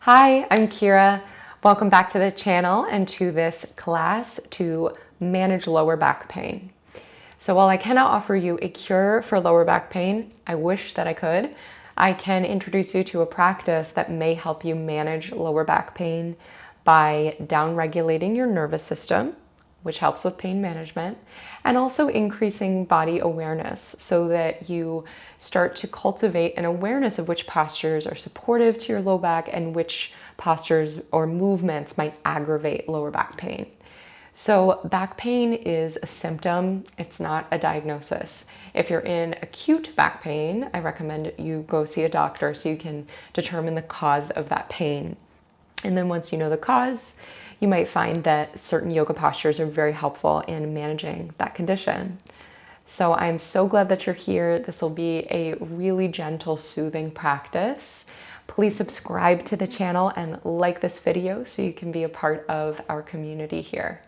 Hi, I'm Kira. Welcome back to the channel and to this class to manage lower back pain. So while I cannot offer you a cure for lower back pain, I wish that I could, I can introduce you to a practice that may help you manage lower back pain by down-regulating your nervous system, which helps with pain management, and also increasing body awareness so that you start to cultivate an awareness of which postures are supportive to your low back and which postures or movements might aggravate lower back pain. So back pain is a symptom, it's not a diagnosis. If you're in acute back pain, I recommend you go see a doctor so you can determine the cause of that pain. And then once you know the cause, you might find that certain yoga postures are very helpful in managing that condition. So I'm so glad that you're here. This will be a really gentle, soothing practice. Please subscribe to the channel and like this video so you can be a part of our community here.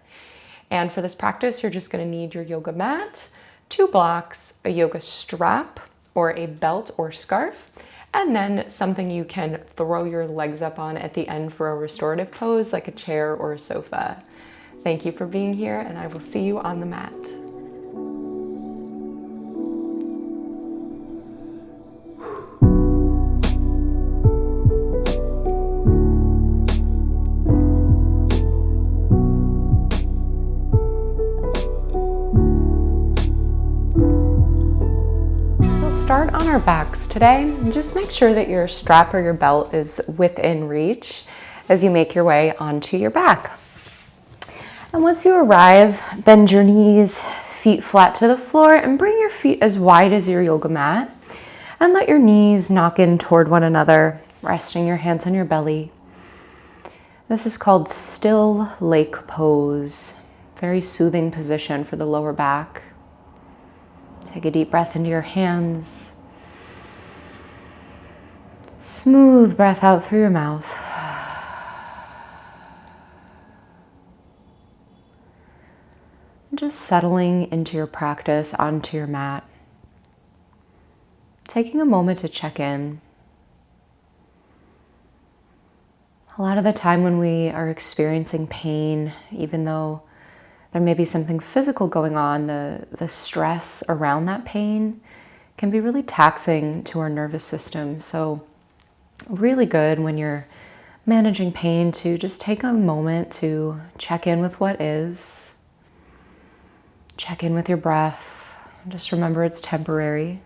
And for this practice, you're just going to need your yoga mat, 2 blocks, a yoga strap or a belt or scarf, and then something you can throw your legs up on at the end for a restorative pose, like a chair or a sofa. Thank you for being here, and I will see you on the mat. Start on our backs today and just make sure that your strap or your belt is within reach as you make your way onto your back. And once you arrive, bend your knees, feet flat to the floor, and bring your feet as wide as your yoga mat and let your knees knock in toward one another, resting your hands on your belly. This is called still lake pose. Very soothing position for the lower back. Take a deep breath into your hands. Smooth breath out through your mouth. Just settling into your practice onto your mat. Taking a moment to check in. A lot of the time when we are experiencing pain, even though there may be something physical going on, the stress around that pain can be really taxing to our nervous system. So really good when you're managing pain to just take a moment to check in with what is. Check in with your breath. Just remember it's temporary.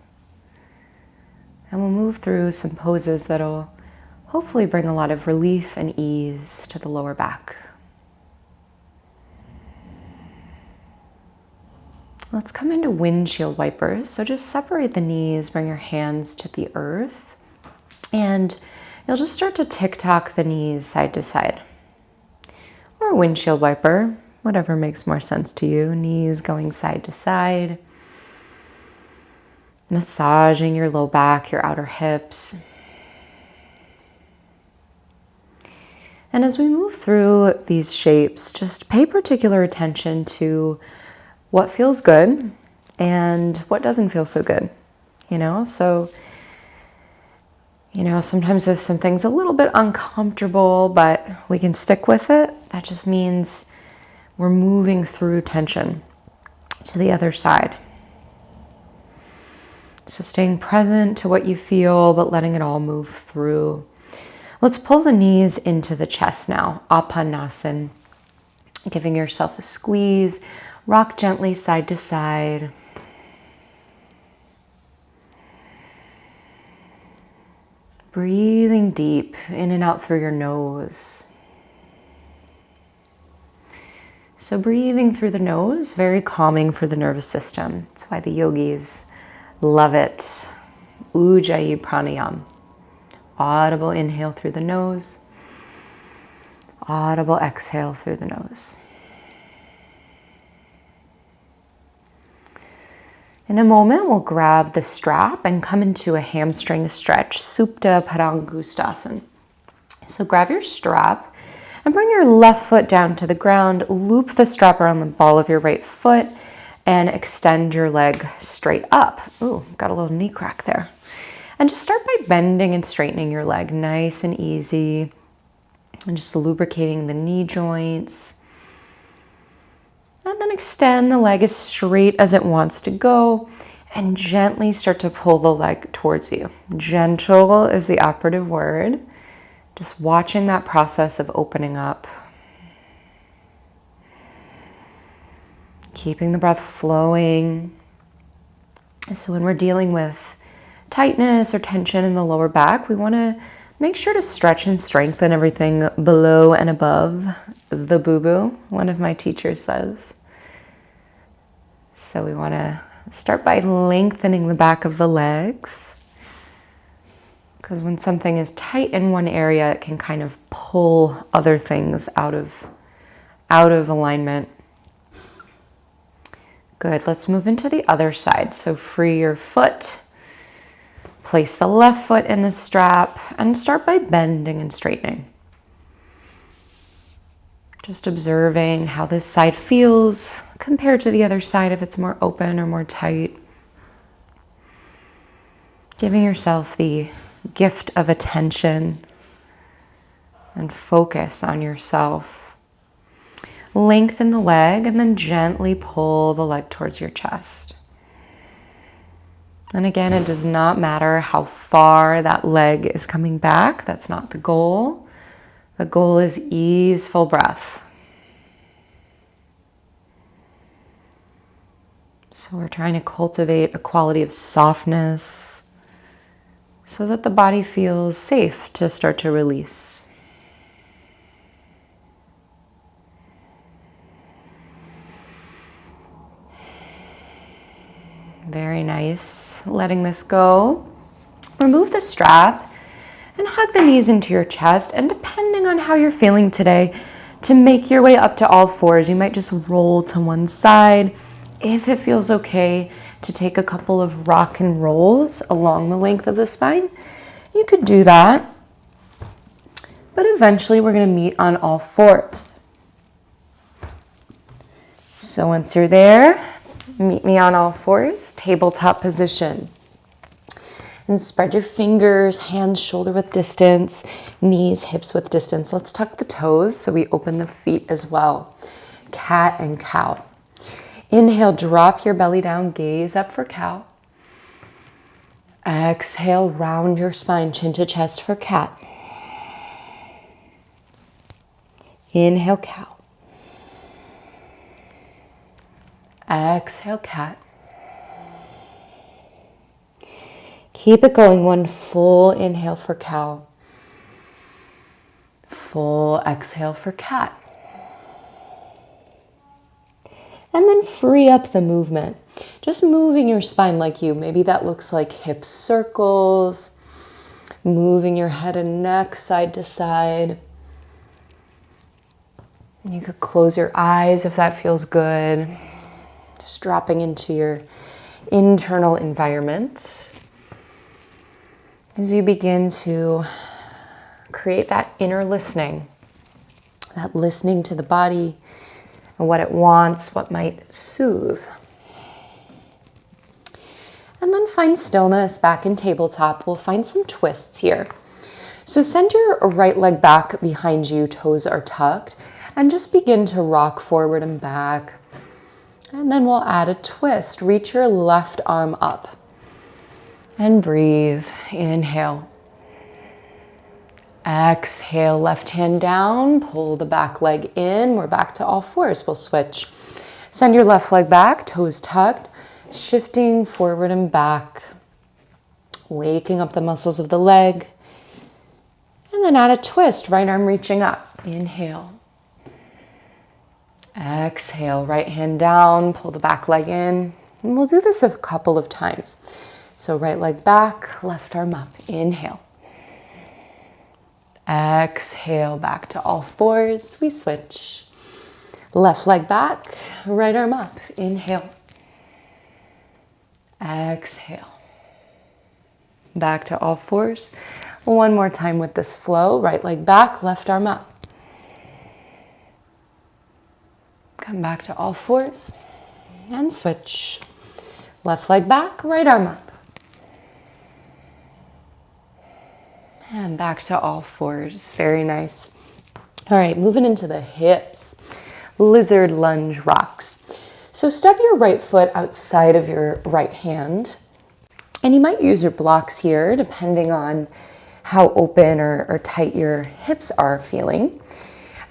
And we'll move through some poses that'll hopefully bring a lot of relief and ease to the lower back. Let's come into windshield wipers. So just separate the knees, bring your hands to the earth, and you'll just start to tick-tock the knees side to side. Or a windshield wiper, whatever makes more sense to you. Knees going side to side. Massaging your low back, your outer hips. And as we move through these shapes, just pay particular attention to what feels good and what doesn't feel so good, So, sometimes if something's a little bit uncomfortable, but we can stick with it, that just means we're moving through tension to the other side. So staying present to what you feel, but letting it all move through. Let's pull the knees into the chest now, Apanasana, giving yourself a squeeze. Rock gently side to side. Breathing deep in and out through your nose. So breathing through the nose, very calming for the nervous system. That's why the yogis love it. Ujjayi pranayama. Audible inhale through the nose. Audible exhale through the nose. In a moment, we'll grab the strap and come into a hamstring stretch, Supta Padangustasana. So grab your strap and bring your left foot down to the ground, loop the strap around the ball of your right foot, and extend your leg straight up. Ooh, got a little knee crack there. And just start by bending and straightening your leg, nice and easy. And just lubricating the knee joints. And then extend the leg as straight as it wants to go and gently start to pull the leg towards you. Gentle is the operative word. Just watching that process of opening up. Keeping the breath flowing. So when we're dealing with tightness or tension in the lower back, we want to make sure to stretch and strengthen everything below and above the boo-boo, one of my teachers says. So we want to start by lengthening the back of the legs, because when something is tight in one area, it can kind of pull other things out of alignment. Good, let's move into the other side. So free your foot, place the left foot in the strap, and start by bending and straightening. Just observing how this side feels compared to the other side, if it's more open or more tight. Giving yourself the gift of attention and focus on yourself. Lengthen the leg and then gently pull the leg towards your chest. And again, it does not matter how far that leg is coming back. That's not the goal. The goal is easeful breath. So we're trying to cultivate a quality of softness so that the body feels safe to start to release. Very nice. Letting this go. Remove the strap and hug the knees into your chest. And depending on how you're feeling today, to make your way up to all fours, you might just roll to one side. If it feels okay to take a couple of rock and rolls along the length of the spine, you could do that. But eventually we're going to meet on all fours. So once you're there, meet me on all fours, tabletop position. And spread your fingers, hands shoulder width distance, knees, hips width distance. Let's tuck the toes so we open the feet as well. Cat and cow. Inhale, drop your belly down, gaze up for cow. Exhale, round your spine, chin to chest for cat. Inhale, cow. Exhale, cat. Keep it going. One full inhale for cow. Full exhale for cat. And then free up the movement. Just moving your spine like you. Maybe that looks like hip circles. Moving your head and neck side to side. You could close your eyes if that feels good. Just dropping into your internal environment as you begin to create that inner listening, that listening to the body and what it wants, what might soothe. And then find stillness back in tabletop. We'll find some twists here. So send your right leg back behind you, toes are tucked, and just begin to rock forward and back. And then we'll add a twist. Reach your left arm up and breathe. Inhale. Exhale, left hand down, pull the back leg in. We're back to all fours. We'll switch. Send your left leg back, toes tucked, shifting forward and back, waking up the muscles of the leg. And then add a twist, right arm reaching up. Inhale. Exhale, right hand down, pull the back leg in. And we'll do this a couple of times. So right leg back, left arm up. Inhale. Exhale, back to all fours. We switch. Left leg back, right arm up. Inhale. Exhale. Back to all fours. One more time with this flow. Right leg back, left arm up. Come back to all fours and switch. Left leg back, right arm up. And back to all fours. Very nice. All right, moving into the hips. Lizard lunge rocks. So step your right foot outside of your right hand. And you might use your blocks here depending on how open or tight your hips are feeling.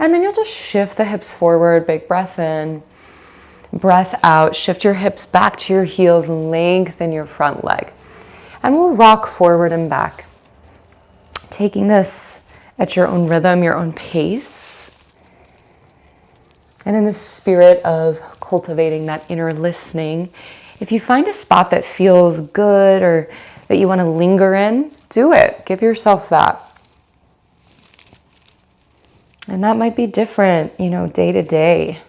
And then you'll just shift the hips forward, big breath in, breath out, shift your hips back to your heels, lengthen your front leg. And we'll rock forward and back, taking this at your own rhythm, your own pace. And in the spirit of cultivating that inner listening, if you find a spot that feels good or that you want to linger in, do it. Give yourself that. And that might be different, day to day,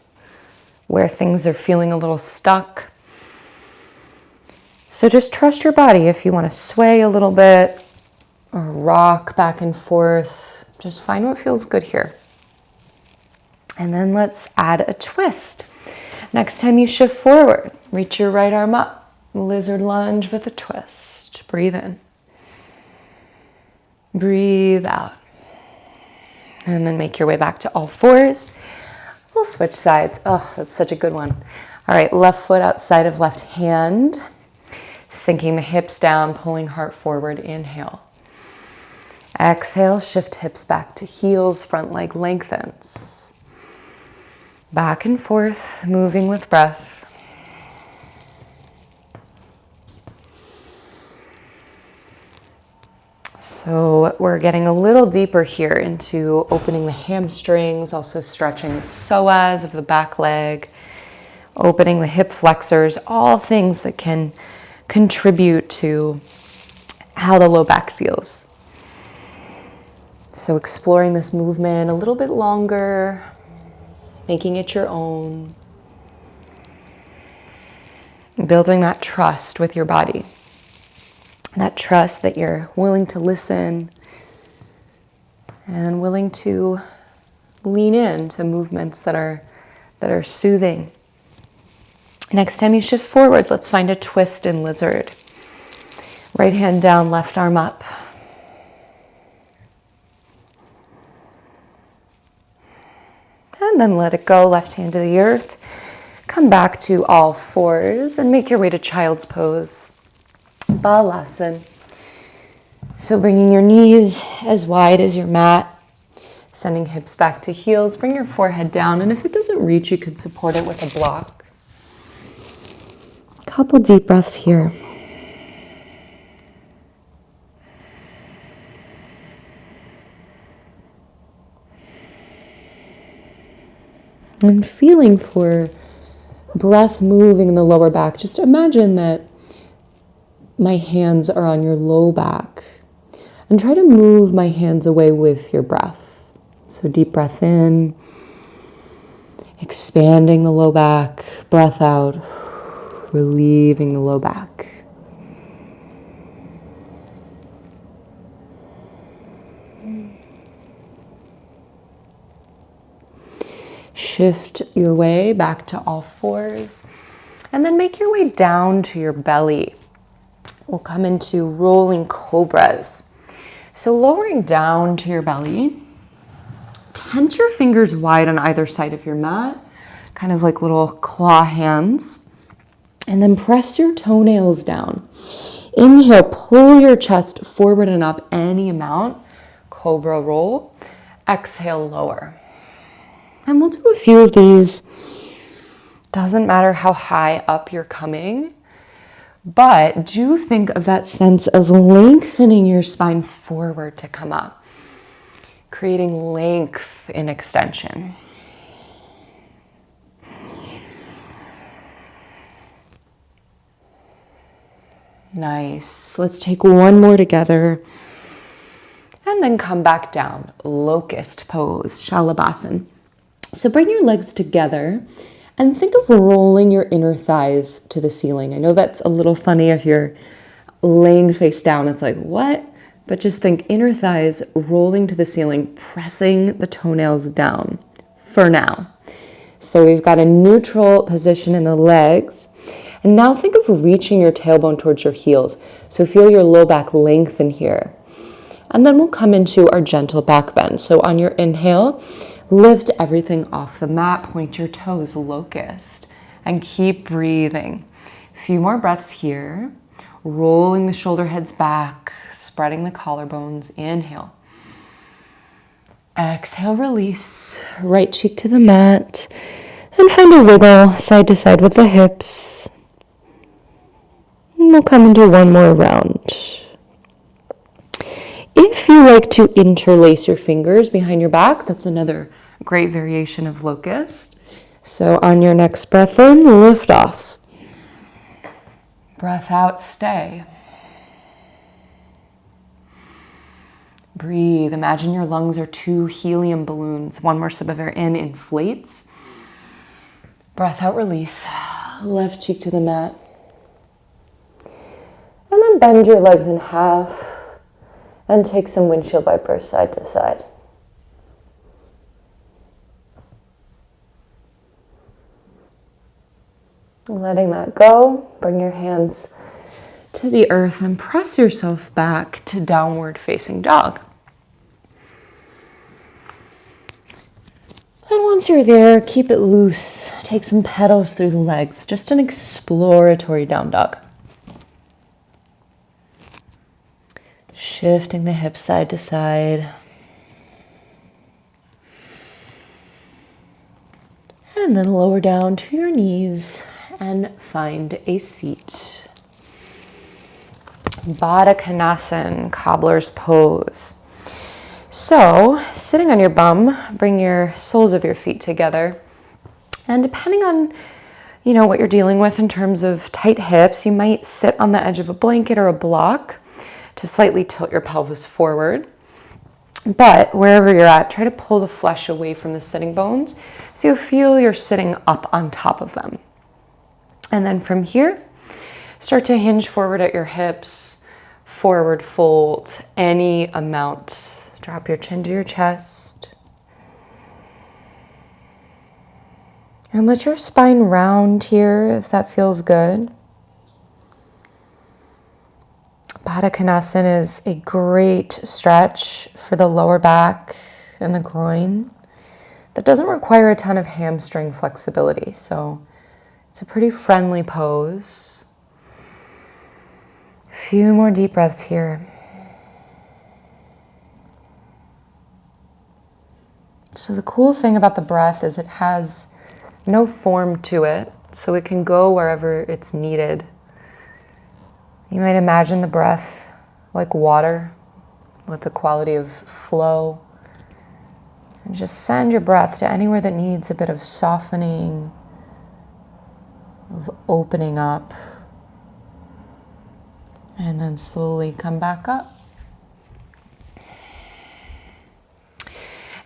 where things are feeling a little stuck. So just trust your body. If you want to sway a little bit or rock back and forth, just find what feels good here. And then let's add a twist. Next time you shift forward, reach your right arm up, lizard lunge with a twist. Breathe in. Breathe out. And then make your way back to all fours. We'll switch sides. Oh, that's such a good one. All right, left foot outside of left hand. Sinking the hips down, pulling heart forward. Inhale. Exhale, shift hips back to heels, front leg lengthens. Back and forth, moving with breath. So we're getting a little deeper here into opening the hamstrings, also stretching the psoas of the back leg, opening the hip flexors, all things that can contribute to how the low back feels. So exploring this movement a little bit longer, making it your own, building that trust with your body. That trust that you're willing to listen and willing to lean in to movements that are soothing. Next time you shift forward, let's find a twist in lizard. Right hand down, left arm up. And then let it go, left hand to the earth. Come back to all fours and make your way to child's pose. Balasana. So bringing your knees as wide as your mat, sending hips back to heels, bring your forehead down, and if it doesn't reach, you could support it with a block. Couple deep breaths here. And feeling for breath moving in the lower back. Just imagine that my hands are on your low back and try to move my hands away with your breath. So deep breath in, expanding the low back, breath out, relieving the low back. Shift your way back to all fours and then make your way down to your belly. We'll come into rolling cobras. So lowering down to your belly, tense your fingers wide on either side of your mat, kind of like little claw hands, and then press your toenails down. Inhale, pull your chest forward and up any amount, cobra roll. Exhale, lower. And we'll do a few of these. Doesn't matter how high up you're coming. But do think of that sense of lengthening your spine forward to come up, creating length in extension. Nice. Let's take one more together and then come back down. Locust pose, Shalabhasana. So bring your legs together and think of rolling your inner thighs to the ceiling. I know that's a little funny if you're laying face down. It's like, what? But just think inner thighs rolling to the ceiling, pressing the toenails down for now. So we've got a neutral position in the legs. And now think of reaching your tailbone towards your heels. So feel your low back lengthen here. And then we'll come into our gentle back bend. So on your inhale, Lift everything off the mat, point your toes, locust, and keep breathing. A few more breaths here. Rolling the shoulder heads back, spreading the collarbones. Inhale. Exhale, release. Right cheek to the mat. And find a wiggle side to side with the hips. And we'll come into one more round. If you like to interlace your fingers behind your back, that's another great variation of locust. So on your next breath in, lift off. Breath out, stay. Breathe. Imagine your lungs are 2 helium balloons. One more sip of air in, inflates. Breath out, release. Left cheek to the mat. And then bend your legs in half and take some windshield wipers side to side. Letting that go, bring your hands to the earth and press yourself back to downward facing dog. And once you're there, keep it loose. Take some pedals through the legs, just an exploratory down dog. Shifting the hips side to side. And then lower down to your knees and find a seat. Baddha Konasana, cobbler's pose. So, sitting on your bum, bring your soles of your feet together. And depending on, what you're dealing with in terms of tight hips, you might sit on the edge of a blanket or a block to slightly tilt your pelvis forward. But wherever you're at, try to pull the flesh away from the sitting bones so you feel you're sitting up on top of them. And then from here, start to hinge forward at your hips, forward fold any amount. Drop your chin to your chest. And let your spine round here if that feels good. Baddha Konasana is a great stretch for the lower back and the groin that doesn't require a ton of hamstring flexibility. So it's a pretty friendly pose. A few more deep breaths here. So the cool thing about the breath is it has no form to it, so it can go wherever it's needed. You might imagine the breath like water with the quality of flow. And just send your breath to anywhere that needs a bit of softening, of opening up. And then slowly come back up.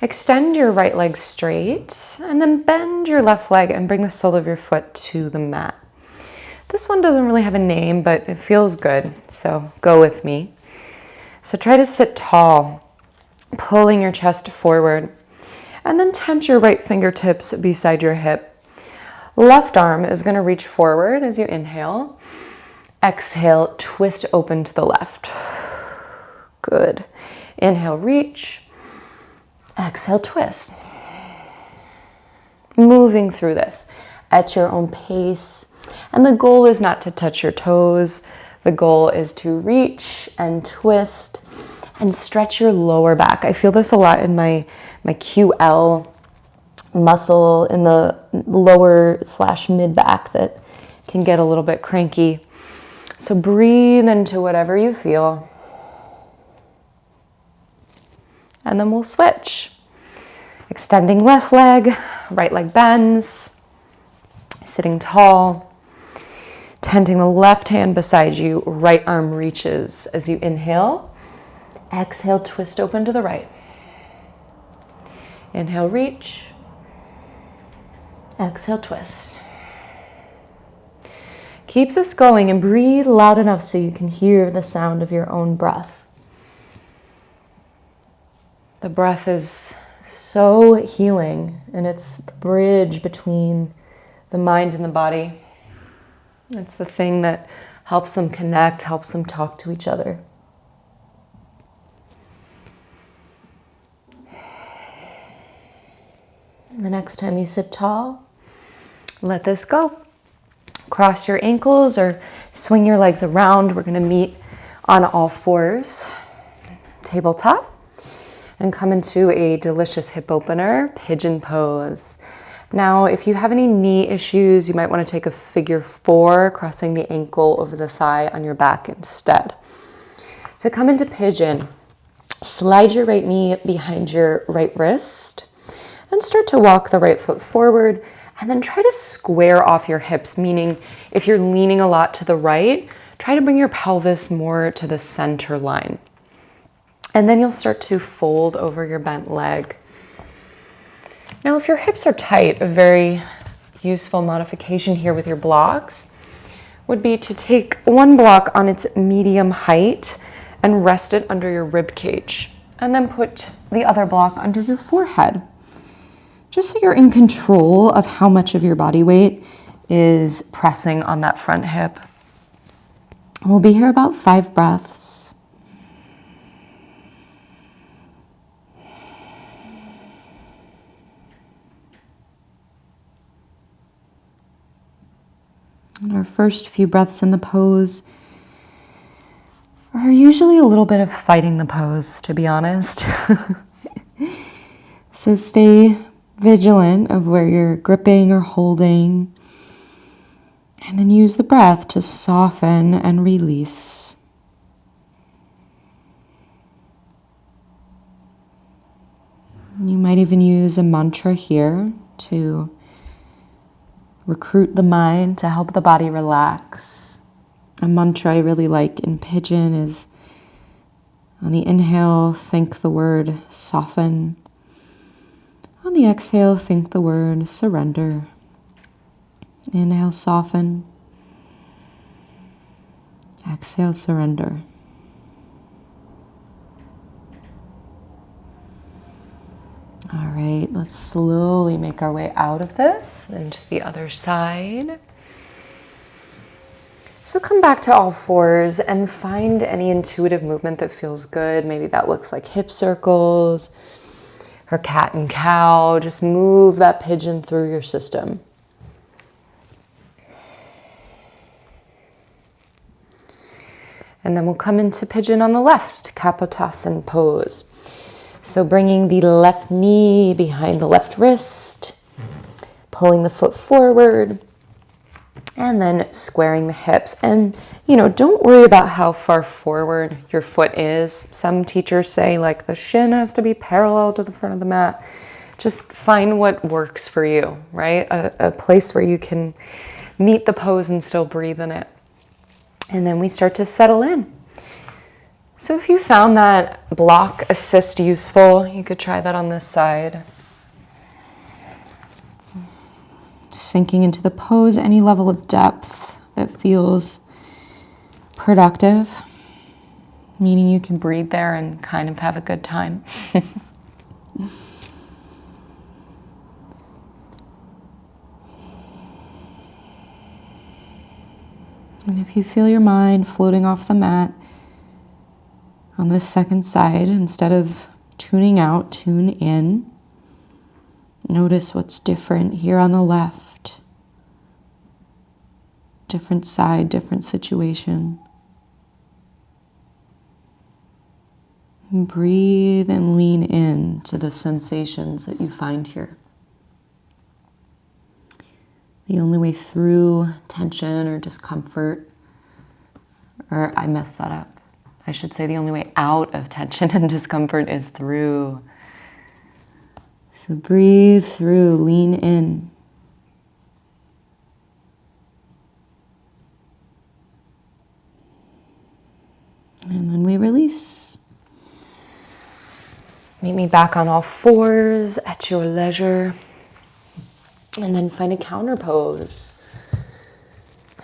Extend your right leg straight and then bend your left leg and bring the sole of your foot to the mat. This one doesn't really have a name, but it feels good, so go with me. So try to sit tall, pulling your chest forward, and then tense your right fingertips beside your hip. Left arm is going to reach forward as you inhale. Exhale, twist open to the left. Good. Inhale, reach. Exhale, twist. Moving through this at your own pace. And the goal is not to touch your toes. The goal is to reach and twist and stretch your lower back. I feel this a lot in my QL muscle in the lower/mid back that can get a little bit cranky. So breathe into whatever you feel. And then we'll switch. Extending left leg, right leg bends, sitting tall. Tenting the left hand beside you, right arm reaches as you inhale. Exhale, twist open to the right. Inhale, reach. Exhale, twist. Keep this going and breathe loud enough so you can hear the sound of your own breath. The breath is so healing, and it's the bridge between the mind and the body. It's the thing that helps them connect, helps them talk to each other. The next time you sit tall, let this go. Cross your ankles or swing your legs around. We're going to meet on all fours, tabletop, and come into a delicious hip opener, pigeon pose. Now, if you have any knee issues, you might want to take a figure 4, crossing the ankle over the thigh on your back instead. To come into pigeon, slide your right knee behind your right wrist and start to walk the right foot forward, and then try to square off your hips, meaning if you're leaning a lot to the right, try to bring your pelvis more to the center line. And then you'll start to fold over your bent leg. Now, if your hips are tight, a very useful modification here with your blocks would be to take one block on its medium height and rest it under your rib cage, and then put the other block under your forehead, just so you're in control of how much of your body weight is pressing on that front hip. We'll be here about 5 breaths. And our first few breaths in the pose are usually a little bit of fighting the pose, to be honest. So stay vigilant of where you're gripping or holding, and then use the breath to soften and release. You might even use a mantra here to recruit the mind to help the body relax. A mantra I really like in pigeon is, on the inhale, think the word soften. On the exhale, think the word surrender. Inhale, soften. Exhale, surrender. All right, let's slowly make our way out of this and to the other side. So come back to all fours and find any intuitive movement that feels good. Maybe that looks like hip circles or cat and cow. Just move that pigeon through your system. And then we'll come into pigeon on the left, Kapotasana pose. So bringing the left knee behind the left wrist, pulling the foot forward, and then squaring the hips. And, don't worry about how far forward your foot is. Some teachers say like the shin has to be parallel to the front of the mat. Just find what works for you, right? A place where you can meet the pose and still breathe in it. And then we start to settle in. So if you found that block assist useful, you could try that on this side. Sinking into the pose, any level of depth that feels productive, meaning you can breathe there and kind of have a good time. And if you feel your mind floating off the mat, on this second side, instead of tuning out, tune in. Notice what's different here on the left. Different side, different situation. And breathe and lean in to the sensations that you find here. The only way through tension or discomfort, or I messed that up. I should say the only way out of tension and discomfort is through. So breathe through, lean in. And then we release. Meet me back on all fours at your leisure. And then find a counter pose.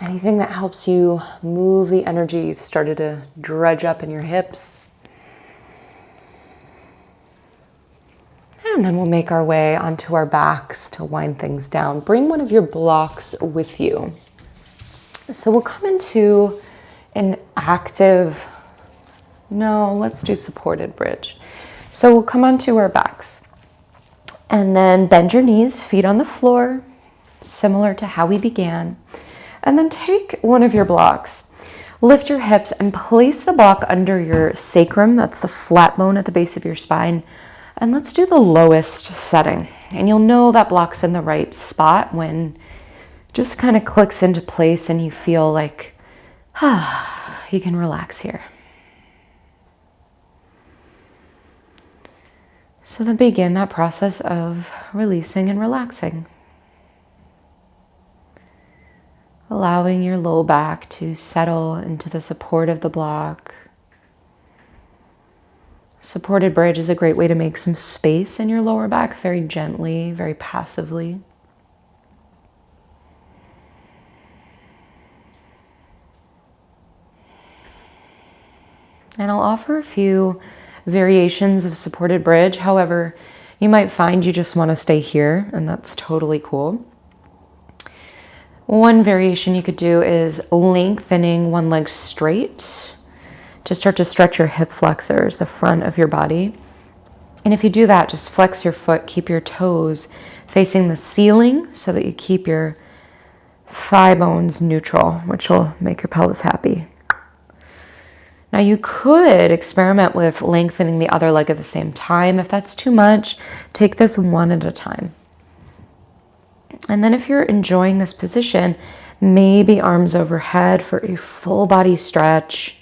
Anything that helps you move the energy you've started to dredge up in your hips. And then we'll make our way onto our backs to wind things down. Bring one of your blocks with you. So we'll come into an active, let's do supported bridge. So we'll come onto our backs. And then bend your knees, feet on the floor, similar to how we began. And then take one of your blocks. Lift your hips and place the block under your sacrum. That's the flat bone at the base of your spine. And let's do the lowest setting. And you'll know that block's in the right spot when it just kind of clicks into place and you feel like, you can relax here. So then begin that process of releasing and relaxing. Allowing your low back to settle into the support of the block. Supported bridge is a great way to make some space in your lower back, very gently, very passively. And I'll offer a few variations of supported bridge. However, you might find you just want to stay here, and that's totally cool. One variation you could do is lengthening one leg straight to start to stretch your hip flexors, the front of your body. And if you do that, just flex your foot, keep your toes facing the ceiling so that you keep your thigh bones neutral, which will make your pelvis happy. Now you could experiment with lengthening the other leg at the same time. If that's too much, take this one at a time. And then if you're enjoying this position, maybe arms overhead for a full body stretch.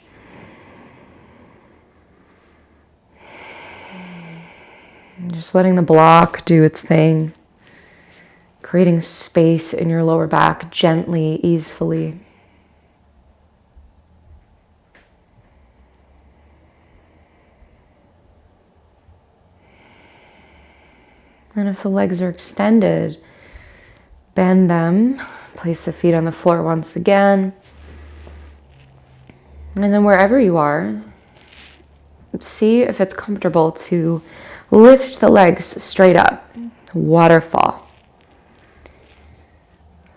And just letting the block do its thing. Creating space in your lower back gently, easily. And if the legs are extended, bend them, place the feet on the floor once again. And then wherever you are, see if it's comfortable to lift the legs straight up, waterfall.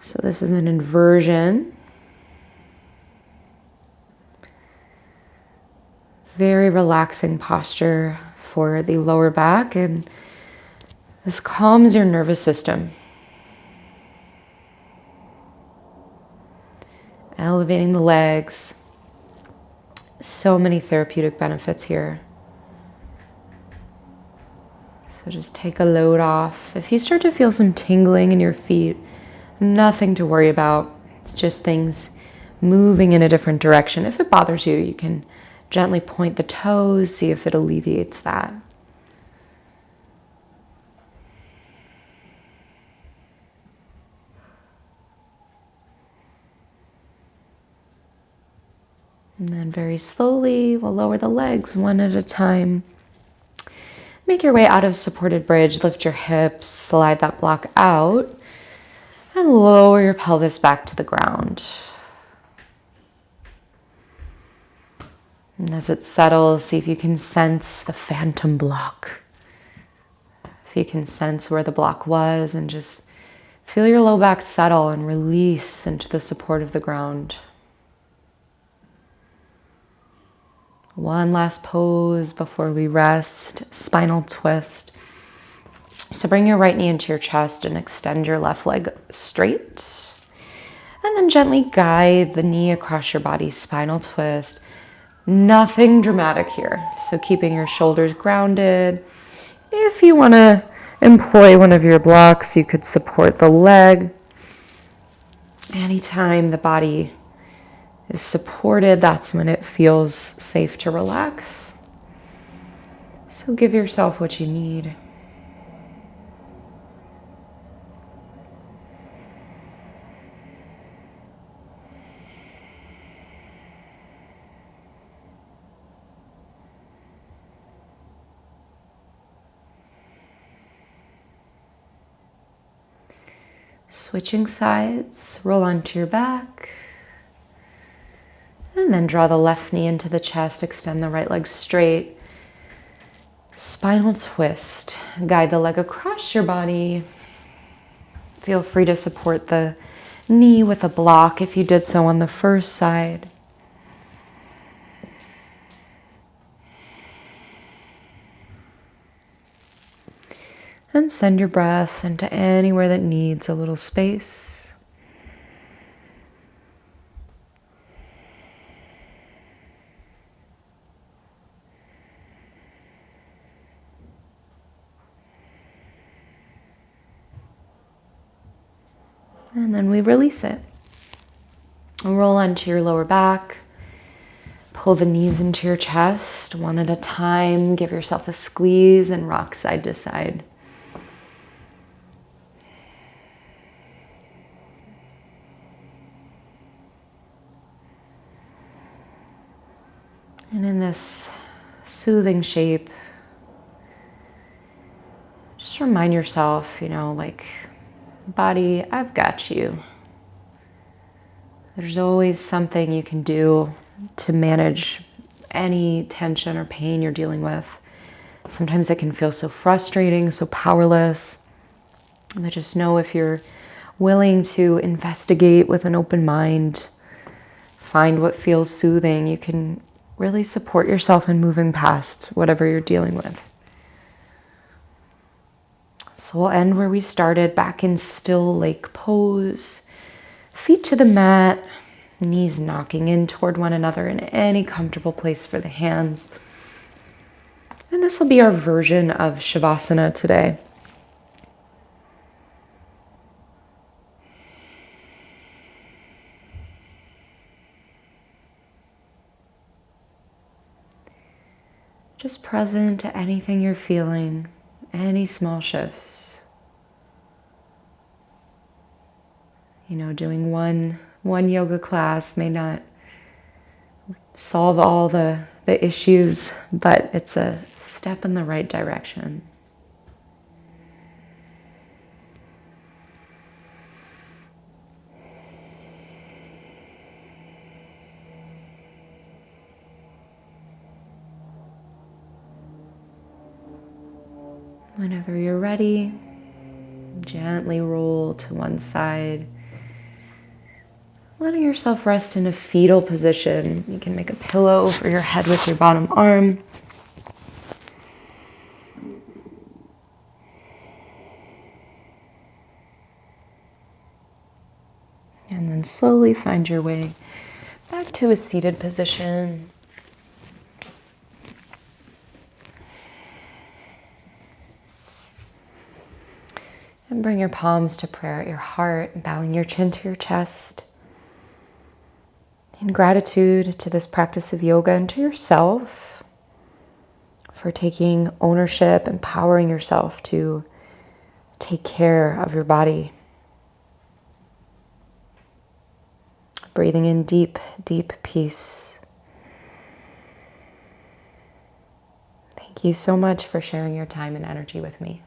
So this is an inversion. Very relaxing posture for the lower back, and this calms your nervous system. Elevating the legs. So many therapeutic benefits here. So just take a load off. If you start to feel some tingling in your feet, nothing to worry about. It's just things moving in a different direction. If it bothers you, you can gently point the toes, see if it alleviates that. And then very slowly, we'll lower the legs one at a time. Make your way out of supported bridge, lift your hips, slide that block out, and lower your pelvis back to the ground. And as it settles, see if you can sense the phantom block. If you can sense where the block was, and just feel your low back settle and release into the support of the ground. One last pose before we rest, spinal twist. So bring your right knee into your chest and extend your left leg straight. And then gently guide the knee across your body, spinal twist. Nothing dramatic here. So keeping your shoulders grounded. If you want to employ one of your blocks, you could support the leg. Anytime the body is supported, that's when it feels safe to relax. So give yourself what you need. Switching sides, roll onto your back. And then draw the left knee into the chest, extend the right leg straight. Spinal twist. Guide the leg across your body. Feel free to support the knee with a block if you did so on the first side. And send your breath into anywhere that needs a little space. And then we release it. Roll onto your lower back. Pull the knees into your chest, one at a time. Give yourself a squeeze and rock side to side. And in this soothing shape, just remind yourself, like, body, I've got you. There's always something you can do to manage any tension or pain you're dealing with. Sometimes it can feel so frustrating, so powerless. And I just know if you're willing to investigate with an open mind, find what feels soothing, you can really support yourself in moving past whatever you're dealing with. So we'll end where we started, back in still lake pose. Feet to the mat, knees knocking in toward one another in any comfortable place for the hands. And this will be our version of Shavasana today. Just present to anything you're feeling, any small shifts. Doing one yoga class may not solve all the issues, but it's a step in the right direction. Whenever you're ready, gently roll to one side, letting yourself rest in a fetal position. You can make a pillow for your head with your bottom arm. And then slowly find your way back to a seated position. And bring your palms to prayer at your heart, bowing your chin to your chest. In gratitude to this practice of yoga and to yourself for taking ownership, empowering yourself to take care of your body. Breathing in deep, deep peace. Thank you so much for sharing your time and energy with me.